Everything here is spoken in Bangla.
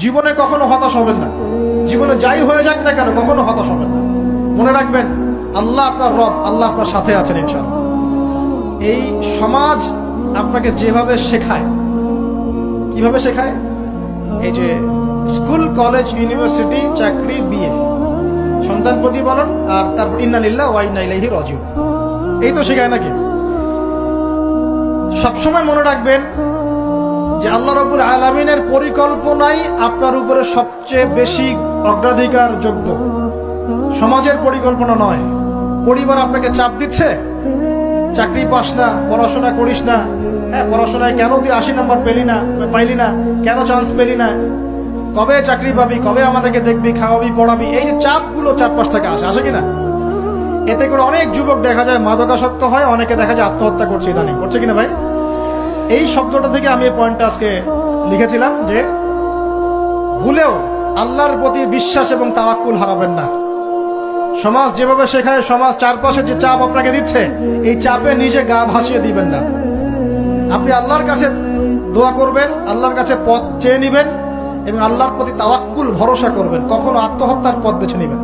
জীবনে কখনো হতাশ হবেন না। জীবনে যাই হয়ে যাক না কেন কখনো হতাশ হবেন না। মনে রাখবেন আল্লাহ আপনার রব, আল্লাহ আপনার সাথে আছেন ইনশাআল্লাহ। এই সমাজ আপনাকে যেভাবে শেখায়, কিভাবে শেখায়, এই যে স্কুল, কলেজ, ইউনিভার্সিটি, চাকরি, বিয়ে, সন্তান প্রতিপালন, আর তারপর ইন্না লিল্লাহি ওয়া ইন্না ইলাইহি রাজিউন, এই তো শেখায় নাকি? সবসময় মনে রাখবেন যে আল্লাহ রাব্বুল আলামিনের পরিকল্পনাই আপনার উপরে সবচেয়ে বেশি অগ্রাধিকার যোগ্য, সমাজের পরিকল্পনা নয়। পরিবার আপনাকে চাপ দিচ্ছে, চাকরি পাস না, পড়াশোনা করিস না, হ্যাঁ পড়াশোনায় কেন তুই 80 নম্বর পাইলি না, কেন চান্স পেলি না, কবে চাকরি পাবি, কবে আমাদেরকে দেখবি, খাওয়াবি, পড়াবি, এই যে চাপগুলো চারপাশ থেকে আসে কিনা, এতে করে অনেক যুবক দেখা যায় মাদকাসক্ত হয়, অনেকে দেখা যায় আত্মহত্যা করছে ইদানিং, করছে কিনা ভাই? এই শব্দটা থেকে আমি এই পয়েন্টটা আজকে লিখেছিলাম যে ভুলেও আল্লাহর প্রতি বিশ্বাস এবং তাওয়াক্কুল হারাবেন না। সমাজ যেভাবে শেখায়, সমাজ চারপাশে যে চাপ আপনাকে দিচ্ছে, এই চাপে নিজে গা ভাসিয়ে দিবেন না। আপনি আল্লাহর কাছে দোয়া করবেন, আল্লাহর কাছে পথ চেয়ে নিবেন এবং আল্লাহর প্রতি তাওয়াক্কুল ভরসা করবেন, কখনো আত্মহত্যার পথ বেছে নিবেন।